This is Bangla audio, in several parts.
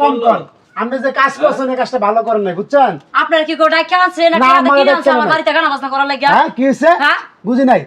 কম কম আপনি যে কাজ করছেন এই কাজটা ভালো করেন নাই বুঝছেন আপনারা কি করে ডাক্তার আছে না কি আছে আমার বাড়িতে গানা বাজনা করা লাগিয়া হ্যাঁ কি হইছে বুঝি নাই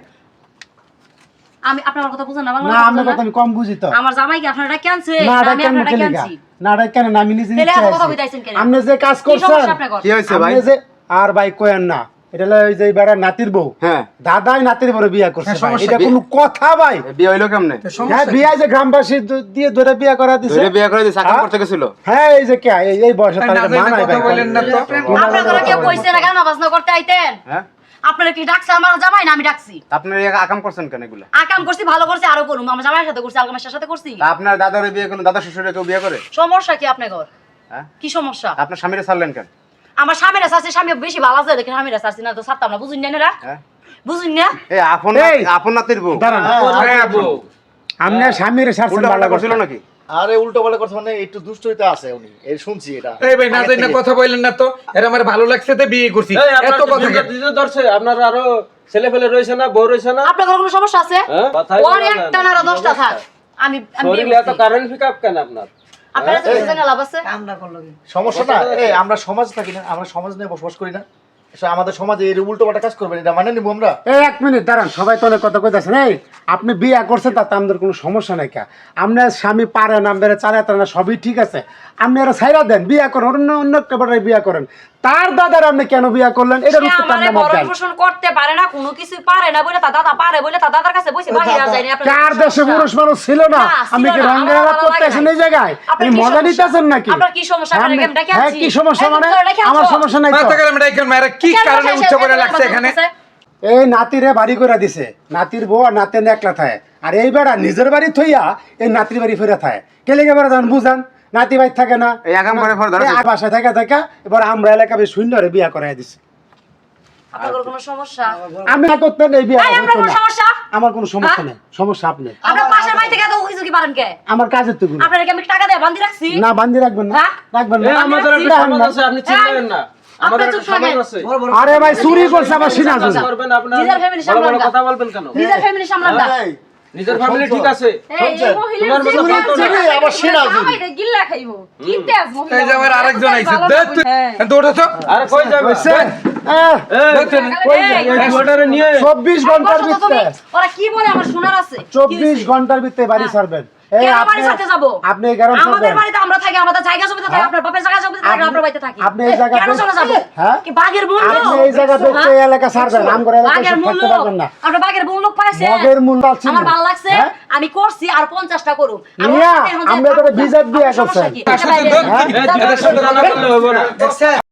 আমি আপনার কথা বুঝেন না বাংলা না আমার কথা আমি কম বুঝি তো আমার জামাই কি আপনারা ডাক্তার আছে আমি আপনারা ডাক্তার আনছি না ডাক্তার না আমি নিজে তাহলে কথা কইতাছেন কেন আপনি যে কাজ করছেন কি হইছে ভাই আপনি যে আর ভাই কইেন না এটা ওই যে বেড়া নাতির বউ হ্যাঁ দাদাই নাতির বড় বিয়া করছে এটা কোনো কথা ভাই বিয়ে হইলো কেমনে হ্যাঁ বিয়া যে গ্রামবাসী দিয়ে ধরে বিয়া করা দিছে ধরে বিয়ে করে দিছে সাকাম করতে গেছিল হ্যাঁ এই যে কে এই বয়সে তার মানাই ভাই বলেন না তো আপনারা কেউ কইছে না গানা বাজনা করতে আইতেন হ্যাঁ আপনারা কি ডাকছে আমার জামাই না আমি ডাকছি আপনার আকাম করছেন কেন এগুলা আকাম করছি ভালো করছি আরো করুম আমার জামাইয়ের সাথে করছি আলকামের সাথে করছি তা আপনার দাদার বিয়ে করলেন দাদা শ্বশুরে কেউ বিয়ে করে সমস্যা কি আপনার ঘর হ্যাঁ কি সমস্যা আপনার স্বামীরে ছাড়লেন কেন আমার স্বামীর আছে স্বামী বেশি ভালো আছে দেখেন স্বামীর আছে না তো ছাড়তাম না বুঝুন না হ্যাঁ বুঝুন না এই আপন নাতির বউ দাঁড়ান আপনি স্বামীর সারছেন উল্টা ভালো পাল্টা করছিল করছিল নাকি আরে উল্টো পাল্টা কথা মানে একটু দুষ্টইতা আছে উনি এই শুনছি এটা এই ভাই না জানি না কথা বললেন না তো এর আমার ভালো লাগছে তো বিয়ে করছি এত কথা কেন ধরছে আপনার আরো ছেলে ফেলে রয়েছে না বউ রয়েছে না আপনার কোনো সমস্যা আছে ওর একটা না আরো 10টা থাক আমি শরীরে এত কারেন্ট পিকআপ কেন আপনার আপনারা তো জানা লাভ আছে সমস্যাটা এই আমরা সমাজ থাকি না আমরা সমাজ নিয়ে বসবাস করি না আমাদের সমাজে এই উল্টো পাল্টা কাজ করবেন এটা মানে নিব আমরা এই এক মিনিট দাঁড়ান সবাই তো অনেক কথা কইতাছেন এই আপনি বিয়া করছেন তাতে আমাদের কোনো সমস্যা নাই কা আপনার স্বামী পারে না বেড়ে চালাতে না সবই ঠিক আছে আপনি আর ছাইরা দেন বিয়া করেন অন্য কেবল বিয়া করেন তার দাদার আপনি কেন বিয়া করলেন এটা উত্তর মানে বড় পোষণ করতে পারে না কোনো কিছু পারে না বলে তার দাদা পারে বলে তার দাদার কাছে বসে বাহির যায় না কার দেশে পুরুষ মানুষ ছিল না আপনি কি রঙের আলাপ করতেছেন এই জায়গায় আপনি মজা নিতেছেন নাকি আপনার কি সমস্যা আপনার কেমন ডাকে হ্যাঁ কি সমস্যা মানে আমার সমস্যা নাই তো মাথা গেলাম ডাইকেল মারা কি কারণে উচ্চ করে লাগছে এখানে এই নাতিরে বাড়ি করে দিছে নাতির বউ আর নাতের একলা থাকে আর এই বেড়া নিজের বাড়ি থইয়া এই নাতির বাড়ি ফিরে থাকে কেলে বেড়া যান বুঝান নাতি ভাই থাকে না এই আকাম করে পর ধরে বাসায় থাকা থাকা এবার আমরা এলাকা বেশ সুন্দর বিয়া করাই দিছি আপনার কোনো সমস্যা আমি না করতেন এই বিয়া আপনার কোনো সমস্যা আমার কোনো সমস্যা নেই সমস্যা আপনি আপনার পাশের বাড়ি থেকে এত কিছু কি পারেন কে আমার কাজের তো গুলো আপনারা কি আমি টাকা দিয়ে বাঁধি রাখছি না বান্ধি রাখবেন না রাখবেন না আমাদের একটা সমাজ আছে আপনি চিনবেন না আমাদের একটা সমাজ আছে আরে ভাই চুরি করছে আমার সিনা করবেন আপনার নিজের ফ্যামিলি বড় বড় সামলান কথা বলবেন কেন নিজের ফ্যামিলি সামলান না নিজের ফ্যামিলি ঠিক আছে এই মহিলা তোমার মতো কত না আবার সিনা আমি গিল্লা খাইবো কি তেজ মহিলা এই যে আমার আরেকজন আইছে তুই ওঠো তো আরে কই যাবে এই দুটারে নিয়ে 24 ঘন্টার ভিতরে ওরা কি বলে আমার শোনার আছে 24 ঘন্টার ভিতরে বাড়ি ছাড়বেন এই কেন বাড়ি ছাড়তে যাব আপনি এই কারণ আমাদের বাড়িতে আমরা থাকি আমাদের জায়গা জমিতে থাকি আপনার বাপের জায়গা জমিতে থাকি আপনার বাড়িতে থাকি আপনি এই জায়গা কেন চলে যাব হ্যাঁ কি বাগের মূল্য আপনি এই জায়গা দেখতে এই এলাকা ছাড়বেন আম করে এলাকা বাগের মূল্য থাকতে পারবেন না আপনার বাগের মূল্য পাইছে বাগের মূল্য আছে আমার ভালো লাগছে আমি করছি আর 50টা করুম মিয়া আমরা তো বিজাত দিয়া করছেন সমস্যা কি? এদের সাথে রান্না করলে হবে না